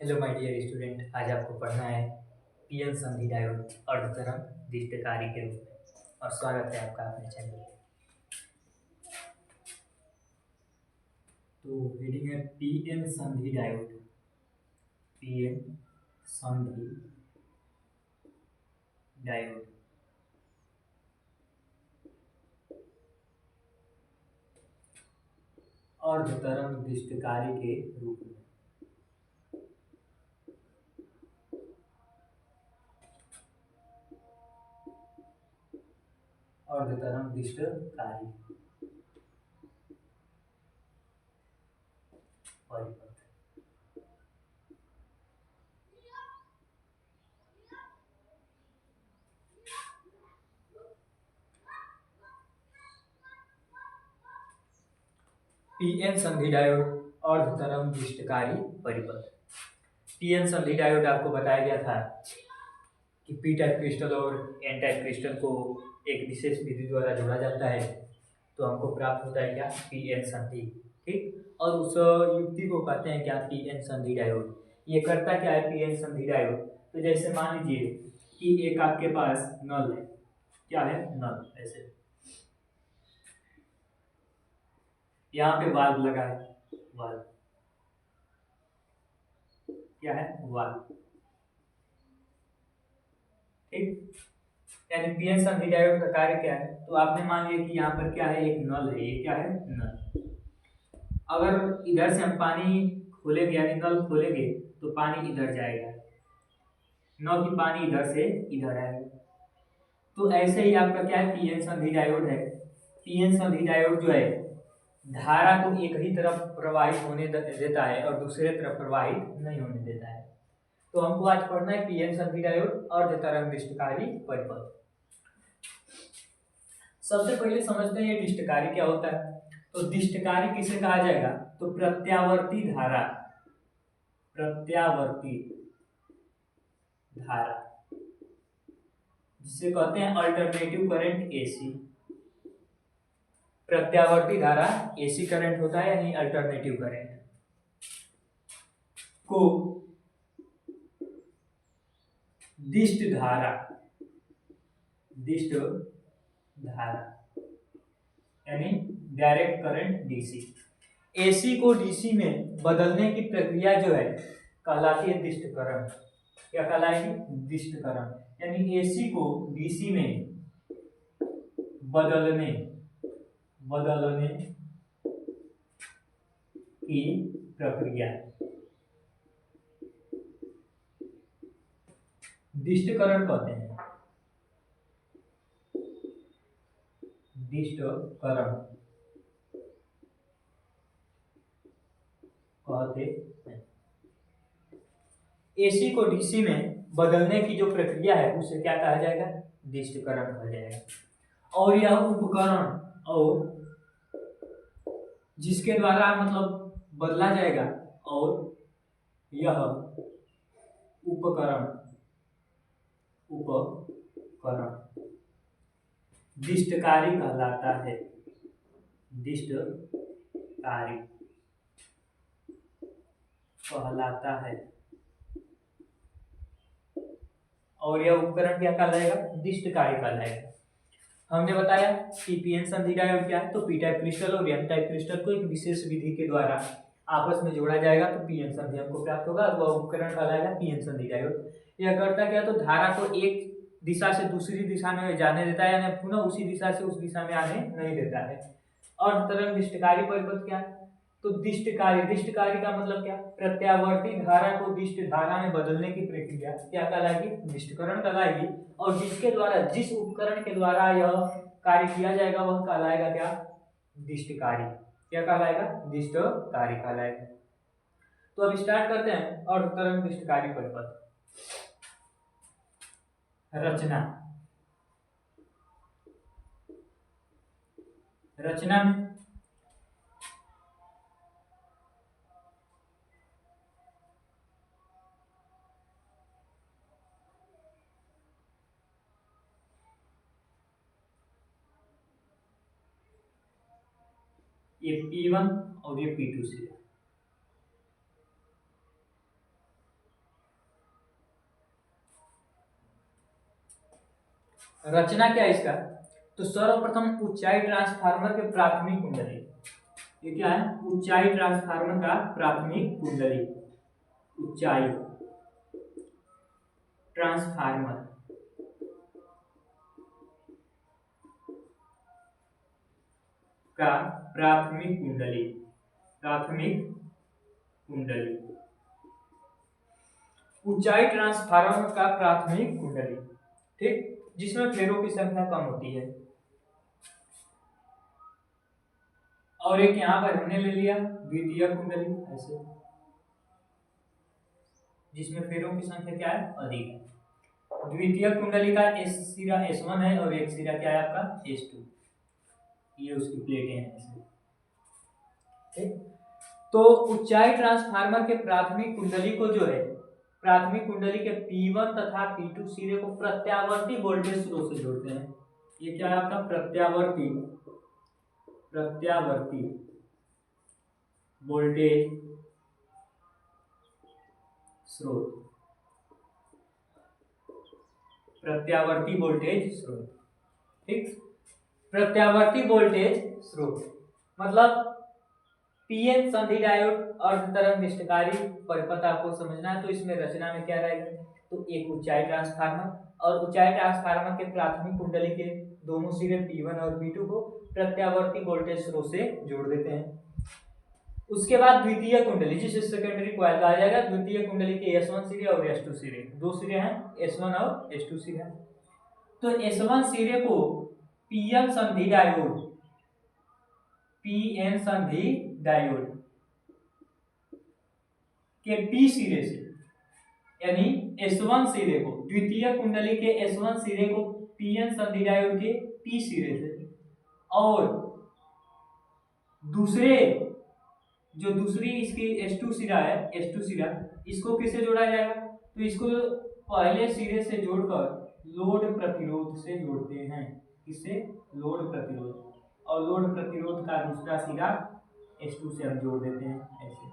Hello my dear student, आज आपको पढ़ना है पीएन संधि डायोड अर्धतरंग दीप्तकारी के रूप में। और स्वागत है आपका अपने चैनल पे। तो हेडिंग है पीएन संधि डायोड। पीएन संधि डायोड अर्धतरंग दीप्तकारी के रूप में। अर्धतरंग दीप्तकारी परिपथ। पीएन संधि डायोड अर्धतरंग दीप्तकारी परिपथ। पीएन संधि डायोड आपको बताया गया था कि पी टाइप क्रिस्टल और एन टाइप क्रिस्टल को एक विशेष विधि द्वारा जोड़ा जाता है तो हमको प्राप्त होता है क्या, पी एन संधि। ठीक, और उस युक्ति को कहते हैं क्या, पी एन संधि डायोड। ये करता क्या है पी एन संधि डायोड? तो जैसे मान लीजिए कि एक आपके पास नल है। क्या है? नल। ऐसे यहाँ पे वाल्व लगा है। वाल्व क्या है? वाल्व। ठीक, यानी पीएन संधि डायोड का कार्य क्या है? तो आपने मान लिया कि यहाँ पर क्या है, एक नल है। ये क्या है? नल। अगर इधर से हम पानी खोलेंगे यानी नल खोलेंगे तो पानी इधर जाएगा, न कि पानी इधर से इधर आएगा। तो ऐसे ही आपका क्या है, पीएन संधि डायोड है। पीएन संधि डायोड जो है धारा को एक ही तरफ प्रवाहित होने देता है और दूसरे तरफ प्रवाहित नहीं होने देता है। तो हमको आज पढ़ना है पीएन संधि डायोड अर्धतरंग दीप्तकारी परिपथ। सबसे पहले समझते हैं ये दीप्तकारी क्या होता है। तो दीप्तकारी किसे कहा जाएगा? तो प्रत्यावर्ती धारा। प्रत्यावर्ती धारा जिसे कहते हैं अल्टरनेटिव करंट एसी। प्रत्यावर्ती धारा एसी करंट होता है यानी अल्टरनेटिव करंट को दिष्ट धारा, दिष्ट धारा यानी डायरेक्ट करंट डीसी। एसी को डीसी में बदलने की प्रक्रिया जो है कहलाती है दिष्टकरण। क्या कहलाएगी? दिष्टकरण। यानी एसी को डीसी में बदलने बदलने की प्रक्रिया दिष्टकरण कहते हैं। दिष्टकरण कहते हैं। एसी को डीसी में बदलने की जो प्रक्रिया है उसे क्या कहा जाएगा? दिष्टकरण कहा जाएगा। और यह उपकरण और जिसके द्वारा मतलब बदला जाएगा, और यह उपकरण उपकरण दिष्टकारी कहलाता है। दिष्टकारी कहलाता है। और यह उपकरण क्या कहलाएगा? दिष्टकारी कहलाएगा। हमने बताया कि पीएन संधि डायोड क्या है। तो पी टाइप क्रिस्टल और एन टाइप क्रिस्टल को एक विशेष विधि के द्वारा आपस में जोड़ा जाएगा तो पीएन संधि हमको प्राप्त होगा। वह उपकरण कहलाएगा पीएन संधि डायोड। यह करता क्या? तो धारा को एक दिशा से दूसरी दिशा में जाने देता है यानी पुनः उसी दिशा से उस दिशा में आने नहीं देता है। और तरंग दिष्टकारी परिपथ क्या है? तो दिष्टकारी, दिष्टकारी का मतलब क्या? प्रत्यावर्ती धारा को दिष्ट धारा में बदलने की प्रक्रिया क्या कहलाएगी? दिष्टकरण कहलाएगी। और जिसके द्वारा, जिस उपकरण के द्वारा यह कार्य किया जाएगा वह कहलाएगा क्या? दिष्टकारी। क्या कहलाएगा? दिष्टकारी कहलाएगा। तो अब स्टार्ट करते हैं और तरंग दिष्टकारी परिपथ। रचना। रचना में ये P1 और ये P2 से। रचना क्या है इसका, तो सर्वप्रथम ऊंचाई ट्रांसफार्मर के प्राथमिक कुंडली, ये क्या है, ऊंचाई ट्रांसफार्मर का प्राथमिक कुंडली, ऊंचाई ट्रांसफार्मर का प्राथमिक कुंडली, प्राथमिक कुंडली, ऊंचाई ट्रांसफार्मर का प्राथमिक कुंडली, ठीक, जिसमें फेरों की संख्या कम होती है। और एक यहां पर हमने ले लिया द्वितीय कुंडली, ऐसे, जिसमें फेरों की संख्या क्या है, अधिक है। द्वितीय कुंडली का एस सिरा S1 है और एक सिरा क्या है आपका S2, ये उसकी प्लेटें हैं ऐसे, ठीक। तो ऊंचाई ट्रांसफार्मर के प्राथमिक कुंडली को जो है, प्राथमिक कुंडली के P1 तथा P2 सिरे को प्रत्यावर्ती वोल्टेज स्रोत से जोड़ते हैं। ये क्या है आपका प्रत्यावर्ती वोल्टेज स्रोत, प्रत्यावर्ती वोल्टेज स्रोत, ठीक। प्रत्यावर्ती वोल्टेज स्रोत मतलब पीएन संधि डायोड अर्ध तरंग निष्ठकारी परिपथ आपको समझना है। तो इसमें रचना में क्या रहेगी, तो एक ऊंचाई ट्रांसफार्मर, और ऊंचाई ट्रांसफार्मर के प्राथमिक कुंडली के दोनों सिरे P1 और P2 को प्रत्यावर्ती वोल्टेज स्रोत से जोड़ देते हैं। उसके बाद द्वितीय कुंडली, जिसे सेकेंडरी कॉइल कहा जाएगा, द्वितीय कुंडली के S1 सिरे और S2 सिरे, दो सिरे हैं S1 और S2 सिरे। तो S1 सिरे को पीएन संधि डायोड, पीएन संधि डायोड के P सिरे से, यानी S1 सिरे को, द्वितीय कुंडली के S1 सिरे को पीएन संधि डायोड के P सिरे से, और दूसरी इसकी S2 सिरा है, S2 सिरा, इसको किससे जोड़ा जाएगा, तो इसको पहले सिरे से जोड़कर लोड प्रतिरोध से जोड़ते हैं। किससे, लोड प्रतिरोध, और लोड प्रतिरोध का दूसरा सिरा S2 से हम जोड़ देते हैं ऐसे।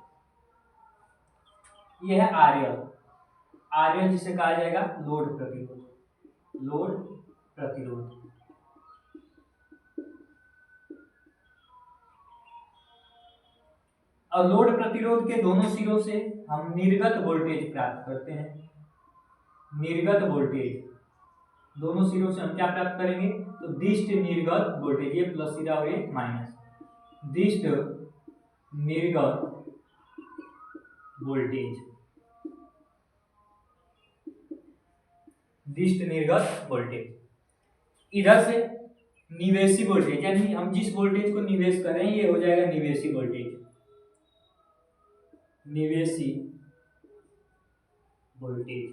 यह है RL जिसे कहा जाएगा लोड प्रतिरोध, लोड प्रतिरोध। और लोड प्रतिरोध के दोनों सिरों से हम निर्गत वोल्टेज प्राप्त करते हैं। निर्गत वोल्टेज दोनों सिरों से हम क्या प्राप्त करेंगे, तो दिष्ट निर्गत वोल्टेज, ये प्लस सिरा और ये माइनस, दिष्ट निर्गत वोल्टेज, दिष्ट निर्गत वोल्टेज। इधर से निवेशी वोल्टेज, यानी हम जिस वोल्टेज को निवेश कर रहे हैं ये हो जाएगा निवेशी वोल्टेज, निवेशी वोल्टेज,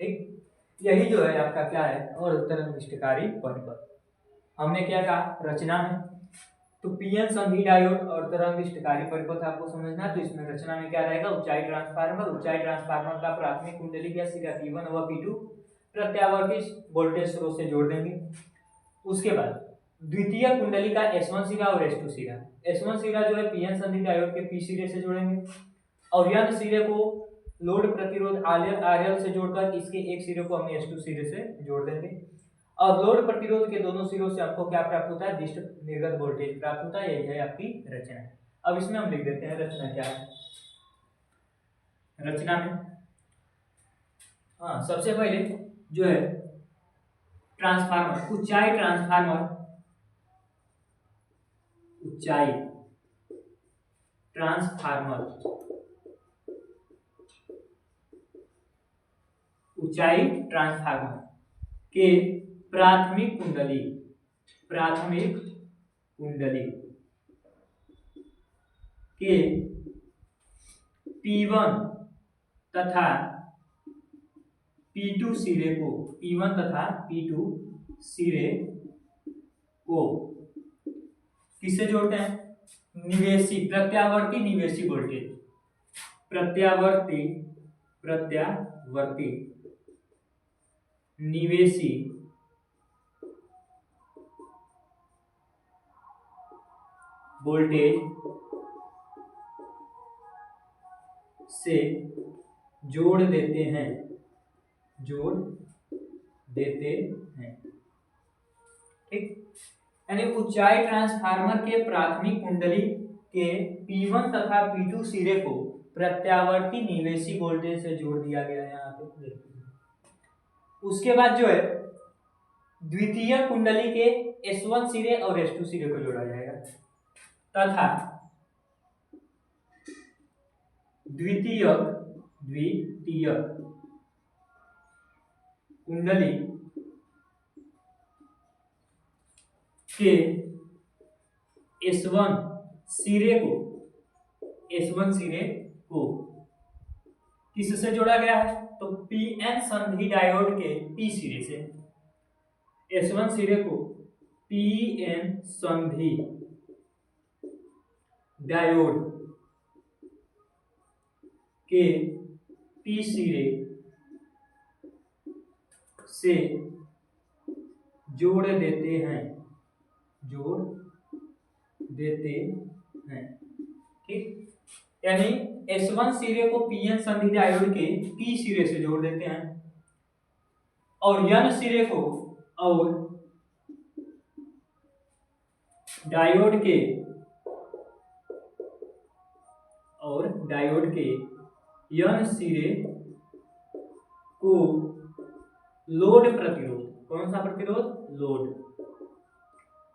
ठीक। यही जो है आपका क्या है, और तरंग निष्ठकारी परिपथ। हमने क्या कहा रचना में, तो पीएन संधि डायोड और तरंग निष्ठकारी परिपथ आपको समझना है। तो इसमें रचना में क्या रहेगा, ऊंचाई ट्रांसफार्मर का प्राथमिक कुंडली का सिरा P1 व P2 प्रत्यावर्ती वोल्टेज स्रोत से जोड़ देंगे। उसके बाद द्वितीय कुंडली का S1 सिरा और S2 सिरा, S1 सिरा जो है पीएन संधि डायोड के P सिरे से जोड़ेंगे, और यह सिरे को लोड प्रतिरोध RL से जोड़कर इसके एक सिरे को हम S2 सिरे से जोड़ देंगे, और लोड प्रतिरोध के दोनों सिरों से आपको क्या प्राप्त होता है, दिष्ट निर्गत वोल्टेज प्राप्त होता है। यही है आपकी रचना। अब इसमें हम लिख देते हैं रचना क्या है। रचना में हाँ, सबसे पहले जो है ट्रांसफार्मर, ऊंचाई ट्रांसफार्मर, ऊंचाई ट्रांसफार्मर, ऊंचाई ट्रांसफार्मर के प्राथमिक कुंडली, प्राथमिक कुंडली के P1 तथा P2 सिरे को, P1 तथा P2 सिरे को किससे जोड़ते हैं, निवेशी प्रत्यावर्ती निवेशी वोल्टेज, प्रत्यावर्ती निवेशी वोल्टेज से जोड़ देते हैं, जोड़ देते हैं। ठीक, यानी ऊंचाई ट्रांसफार्मर के प्राथमिक कुंडली के P1 तथा P2 सिरे को प्रत्यावर्ती निवेशी वोल्टेज से जोड़ दिया गया है। यहाँ पे देखते हैं। उसके बाद जो है द्वितीय कुंडली के S1 सिरे और S2 सिरे को जोड़ा जाएगा तथा द्वितीय कुंडली के S1 सिरे को किससे जोड़ा गया है? तो पीएन संधि डायोड के पी सिरे से। S1 सिरे को पीएन संधि डायोड के पी सिरे से जोड़ देते हैं। ठीक, यानी S1 सिरे को पीएन संधि डायोड के पी सिरे से जोड़ देते हैं और N सिरे को और डायोड के N सिरे को लोड प्रतिरोध, कौन सा प्रतिरोध?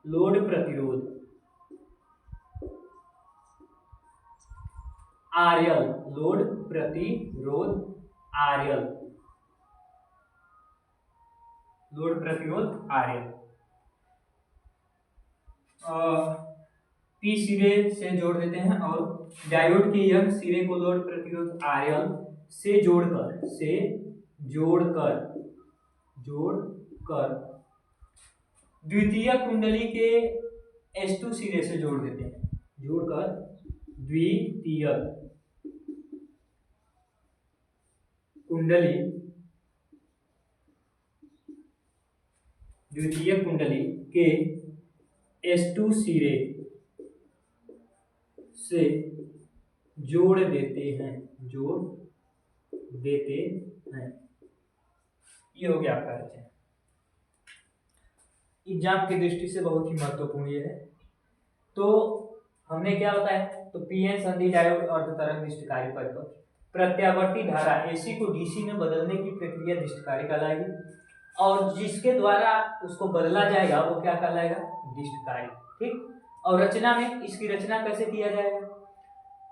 लोड प्रतिरोध RL, लोड प्रतिरोध RL पी सिरे से जोड़ देते हैं और डायोड के N सिरे को लोड प्रतिरोध RL से जोड़कर द्वितीय कुंडली के S2 सिरे से जोड़ देते हैं। द्वितीय कुंडली के S2 सिरे से जोड़ देते हैं। ये हो गया आपका रचना। एग्जाम की दृष्टि से बहुत ही महत्वपूर्ण ये है। तो हमने क्या बताया? तो पीएन संधि डायोड अर्ध तरंग निष्ठकारी परिपथ प्रत्यावर्ती धारा एसी को डीसी में बदलने की प्रक्रिया निष्ठकारी कहलाएगी और जिसके द्वारा उसको बदला जाएगा वो क्या कहलाएगा? निष्ठकारी। ठीक, और रचना में इसकी रचना कैसे किया जाएगा?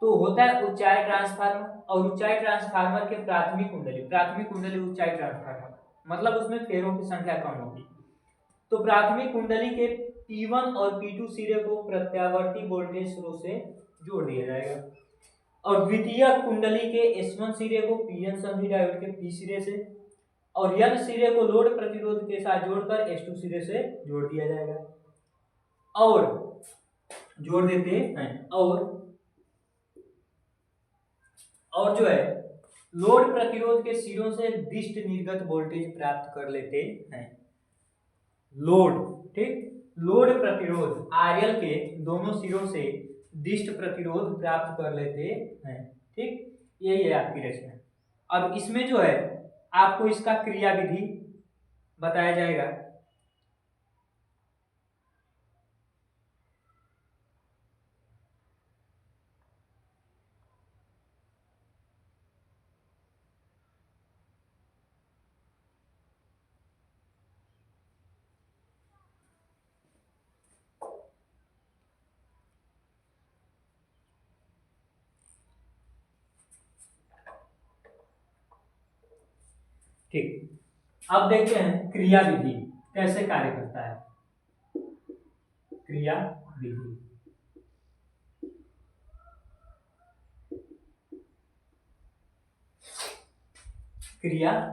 तो होता है ऊंचाई ट्रांसफार्मर और ऊंचाई ट्रांसफार्मर के प्राथमिक कुंडली ऊंचाई ट्रांसफार्मर मतलब उसमें फेरों की संख्या कम होगी। तो प्राथमिक कुंडली के P1 और P2 सिरे को प्रत्यावर्ती वोल्टेज स्रोत से जोड़ दिया जाएगा और द्वितीय कुंडली के S1 सिरे को पीएन संधि डायोड के P सिरे से और N सिरे को लोड प्रतिरोध के साथ जोड़कर S2 सिरे से जोड़ दिया जाएगा और जोड़ देते हैं और जो है लोड प्रतिरोध के सिरों से दिष्ट निर्गत वोल्टेज प्राप्त कर लेते हैं। लोड प्रतिरोध RL के दोनों सिरों से दिष्ट प्रतिरोध प्राप्त कर लेते हैं। ठीक, यही है आपकी रचना। अब इसमें जो है आपको इसका क्रिया विधि बताया जाएगा। ठीक, अब देखते हैं क्रिया विधि कैसे कार्य करता है। क्रिया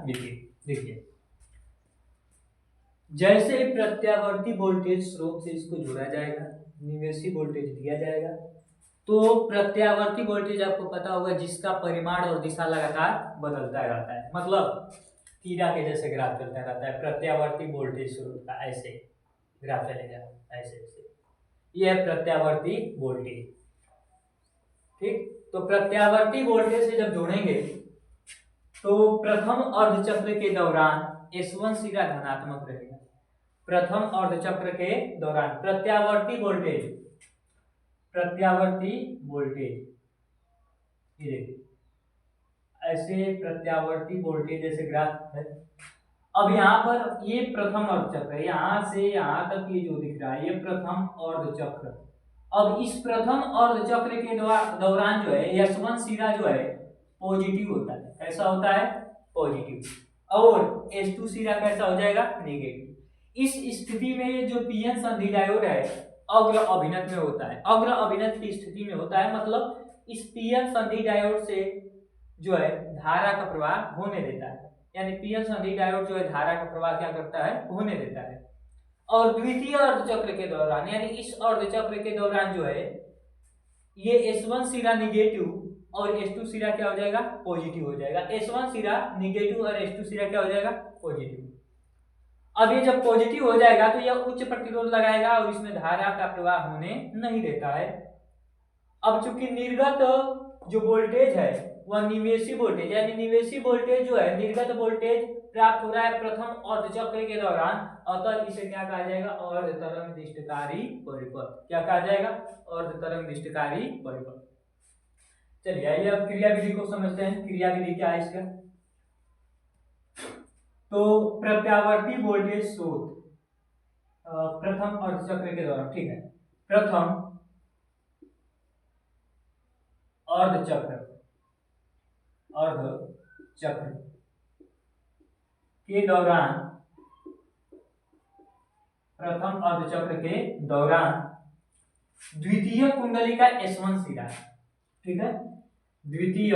विधि देखिए, जैसे प्रत्यावर्ती वोल्टेज स्रोत से इसको जोड़ा जाएगा, निवेशी वोल्टेज दिया जाएगा, तो प्रत्यावर्ती वोल्टेज आपको पता होगा जिसका परिमाण और दिशा लगातार बदलता रहता है, मतलब तीरा के जैसे ग्राफ चलता रहता है। प्रत्यावर्ती वोल्टेज स्रोत का ऐसे ग्राफ चलेगा, ऐसे यह है प्रत्यावर्ती वोल्टेज। ठीक, तो प्रत्यावर्ती वोल्टेज से जब जोड़ेंगे तो प्रथम अर्धचक्र के दौरान S1 सिरा धनात्मक रहेगा। प्रथम अर्धचक्र के दौरान प्रत्यावर्ती वोल्टेज ये देखिए ऐसे प्रत्यावर्ती वोल्टेज जैसे ग्राफ है। अब यहाँ पर ये प्रथम अर्धचक्र है, यहाँ से यहाँ तक ये जो दिख रहा है ये प्रथम अर्धचक्र। अब इस प्रथम अर्धचक्र के दौरान जो है S1 सिरा जो है पॉजिटिव होता है। कैसा होता है? पॉजिटिव। और S2 सिरा कैसा हो जाएगा? नेगेटिव। इस स्थिति में जो पीएन संधि डायोड है अग्र अभिनत में होता है। अग्र अभिनत की स्थिति में होता है, मतलब इस पीएन संधि डायोड से जो है धारा का प्रवाह होने देता है, यानी पीएन संधि डायोड जो है धारा का प्रवाह क्या करता है? होने देता है। और द्वितीय अर्धचक्र के दौरान यानी इस अर्धचक्र के दौरान जो है ये S1 सिरा निगेटिव और S2 सिरा क्या हो जाएगा? पॉजिटिव हो जाएगा। S1 सिरा निगेटिव और S2 सिरा क्या हो जाएगा? पॉजिटिव। अब ये जब पॉजिटिव हो जाएगा तो यह उच्च प्रतिरोध लगाएगा और इसमें धारा का प्रवाह होने नहीं देता है। अब चूंकि निर्गत जो वोल्टेज है वह निवेशी वोल्टेज, यानी निवेशी वोल्टेज जो है निर्गत वोल्टेज प्राप्त हो रहा है प्रथम अर्धचक्र के दौरान, अतः इसे क्या कहा जाएगा? अर्ध तरंग दिष्टकारी परिपथ। क्या कहा जाएगा? अर्ध तरंग दिष्टकारी परिपथ। चलिए आइए अब क्रिया विधि को समझते हैं। क्रिया विधि क्या है इसका? तो प्रत्यावर्ती वोल्टेज स्रोत प्रथम अर्धचक्र के दौरान, ठीक है, प्रथम अर्धचक्र के दौरान, प्रथम अर्धचक्र के दौरान द्वितीय कुंडली का S1 सिरा, ठीक है, द्वितीय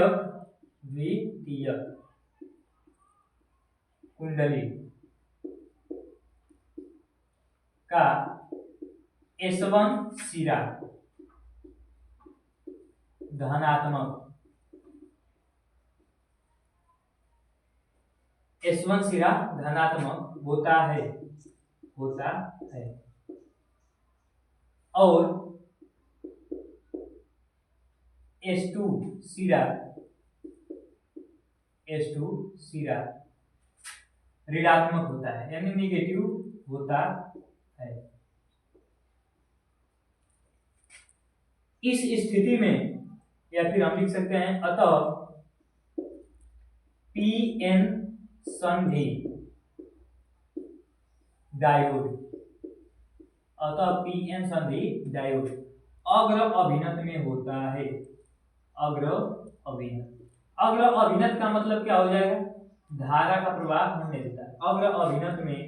कुंडली का S1 सिरा धनात्मक, S1 सिरा धनात्मक होता है और S2 सिरा ऋणात्मक होता है, यानी निगेटिव होता है। इस स्थिति में या फिर हम लिख सकते हैं अतः पीएन संधि डायोड, अग्र अभिनत में होता है। अग्र अभिनत का मतलब क्या हो जाएगा? धारा का प्रवाह होने देता है। अग्र अभिनत में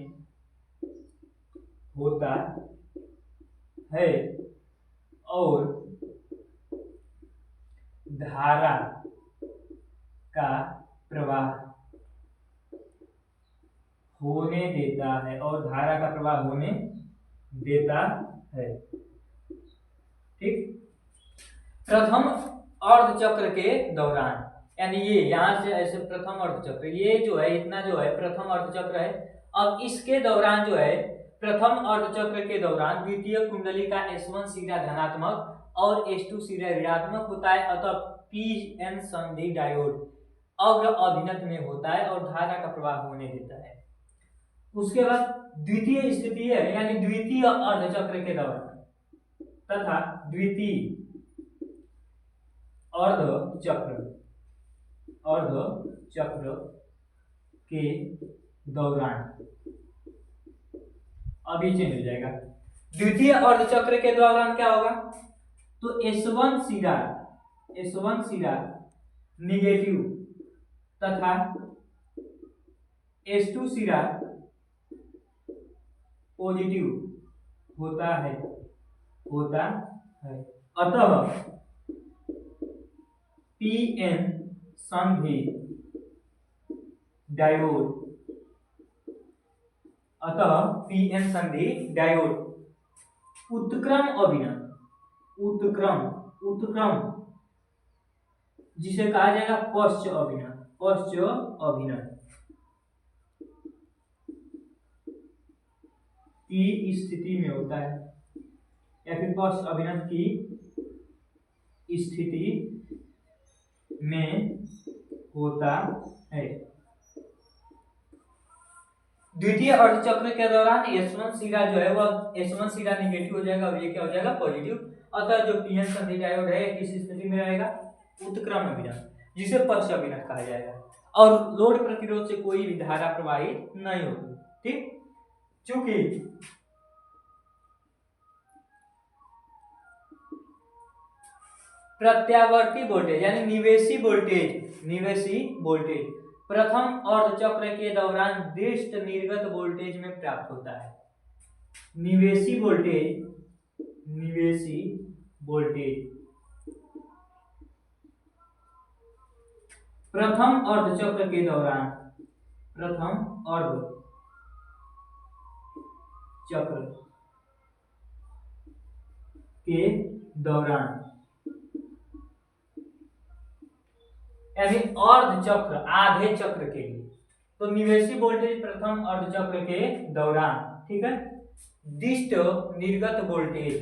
होता है और धारा का प्रवाह होने देता है, ठीक। प्रथम अर्धचक्र के दौरान, यानी ये यहां से ऐसे प्रथम अर्धचक्र, ये जो है इतना जो है प्रथम अर्धचक्र है। अब इसके दौरान जो है प्रथम अर्धचक्र के दौरान द्वितीय कुंडली का S1 सिरा धनात्मक और S2 सिरा ऋणात्मक होता है, अतः पीएन संधि डायोड अग्र अभिनत में होता है और धारा का प्रवाह होने देता है। उसके बाद द्वितीय स्थिति है, यानी द्वितीय अर्धचक्र के दौरान तथा द्वितीय अर्धचक्र के दौरान, अभी चेंज हो जाएगा। द्वितीय अर्धचक्र के दौरान क्या होगा? तो S1 सिरा निगेटिव तथा S2 सिरा पॉजिटिव होता है। अतः पीएन संधि डायोड उत्क्रम जिसे कहा जाएगा पश्च अभिनत की स्थिति में होता है, या फिर पश्च अभिनत की स्थिति में होता है। द्वितीय अर्धचक्र के दौरान S1 सिरा जो है वह S1 सिरा नेगेटिव हो जाएगा और ये क्या हो जाएगा पॉजिटिव। अतः जो पीएन संधि डायोड है किस स्थिति में रहेगा उत्क्रमण विलयन, जिसे पक्ष अभिनत कहा जाएगा, और लोड प्रतिरोध से कोई भी धारा प्रवाहित नहीं होगी। ठीक, चूंकि प्रत्यावर्ती वोल्टेज यानी निवेशी वोल्टेज प्रथम अर्धचक्र के दौरान दृष्ट निर्गत वोल्टेज में प्राप्त होता है। निवेशी वोल्टेज प्रथम अर्धचक्र के दौरान यानी अर्धचक्र आधे चक्र के लिए, तो निवेशी वोल्टेज प्रथम अर्धचक्र के दौरान, ठीक है, दिष्ट निर्गत वोल्टेज,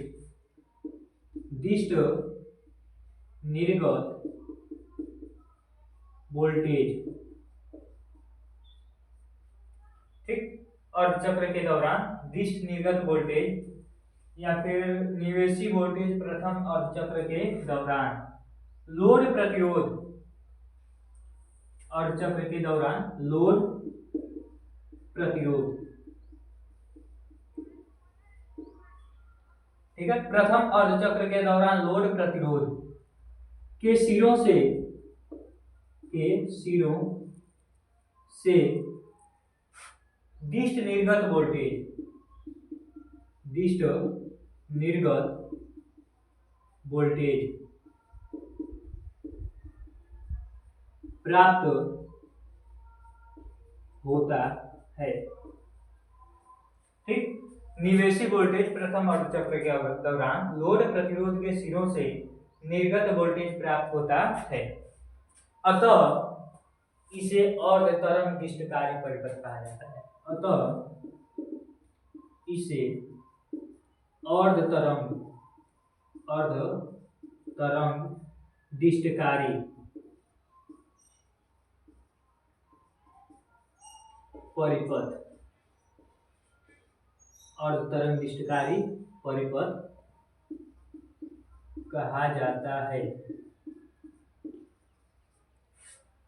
ठीक, अर्धचक्र के दौरान दिष्ट निर्गत वोल्टेज या फिर निवेशी वोल्टेज प्रथम अर्धचक्र के दौरान लोड प्रतिरोध, अर्धचक्र के दौरान लोड प्रतिरोध, ठीक है, प्रथम अर्धचक्र के दौरान लोड प्रतिरोध के सिरों से दिष्ट निर्गत वोल्टेज प्राप्त होता है। ठीक, निवेशी वोल्टेज प्रथम अर्धचक्र के दौरान लोड प्रतिरोध के सिरों से निर्गत वोल्टेज प्राप्त होता है। अतः इसे अर्ध तरंग दिष्टकारी परिपथ कहा जाता है। अर्ध तरंग दिष्टकारी परिपथ, अर्ध तरंग दिष्टकारी परिपथ कहा जाता है।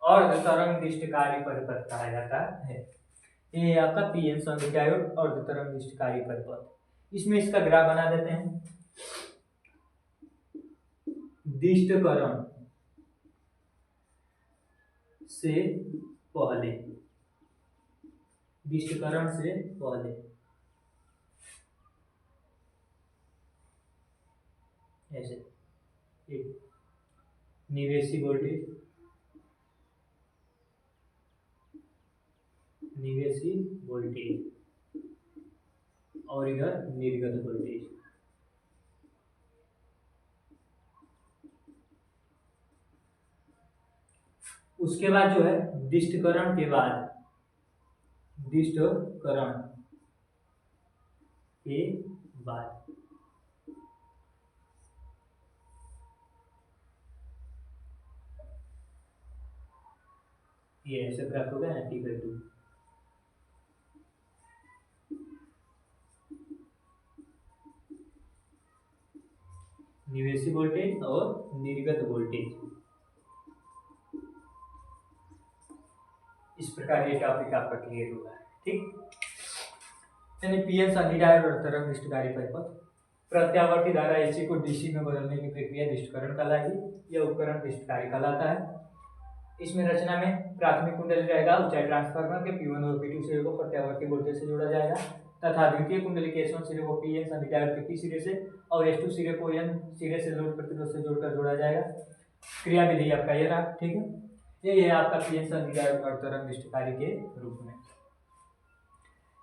अर्ध तरंग दिष्टकारी परिपथ कहा जाता है। ये आपका पीएन संधि डायोड अर्ध तरंग दिष्टकारी परिपथ। इसमें इसका ग्राफ बना देते हैं। दिष्टकरण से पहले, ऐसे एक निवेशी वोल्टेज और इधर निर्गत वोल्टेज। उसके बाद जो है दिष्टकरण के बाद ये ऐसे प्राप्त होगा ना T/2। निवेशी वोल्टेज और निर्गत वोल्टेज, इस प्रकार ये टॉपिक आपका क्लियर हुआ है। ठीक, यानी पीएन संधि डायोड और तरंग दिष्टकारी परिपथ प्रत्यावर्ती धारा एसी को डीसी में बदलने की प्रक्रिया दिष्टकरण कहलाएगी। यह उपकरण दिष्टकारी कहलाता है। इसमें रचना में प्राथमिक कुंडली रहेगा, ऊंचाई ट्रांसफार्मर के P1 और P2 सिरे को प्रत्यावर्ती वोल्टेज से जोड़ा जाएगा तथा द्वितीय कुंडली के S1 सिरे को पीएन संधि डायोड के P सिरे से और S2 सिरे को N सिरे से लोड प्रतिरोध से जोड़कर जोड़ा जाएगा। क्रिया विधि आपका ये रहा। ठीक है, ये है आपका पीएन संधि डायोड और तरंग दिष्टकारी के रूप में।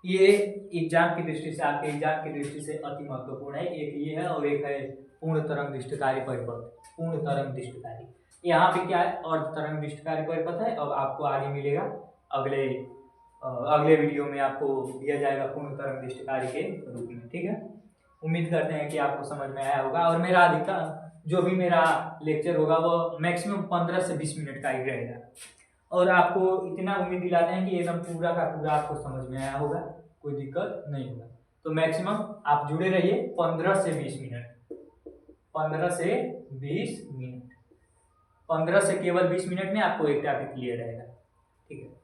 ये एग्जाम की दृष्टि से, आपके एग्जाम की दृष्टि से अति महत्वपूर्ण है। एक ये है और एक है पूर्ण तरंग दिष्टकारी परिपथ। पूर्ण तरंग दिष्टकारी यहाँ पे क्या है, अर्ध तरंग दिष्टकारी परिपथ है। अब आपको आगे मिलेगा अगले वीडियो में आपको दिया जाएगा पूर्ण तरंग दिष्टकारी के रूप में। ठीक है, उम्मीद करते हैं कि आपको समझ में आया होगा। और मेरा अधिकतर जो भी मेरा लेक्चर होगा वो मैक्सिमम 15 से 20 मिनट का ही रहेगा और आपको इतना उम्मीद दिलाते हैं कि एकदम पूरा का पूरा आपको समझ में आया होगा, कोई दिक्कत नहीं होगा। तो मैक्सिमम आप जुड़े रहिए 15 से 20 मिनट, 15 से 20 मिनट, 15 से केवल 20 मिनट में आपको एक टॉपिक क्लियर रहेगा। ठीक है।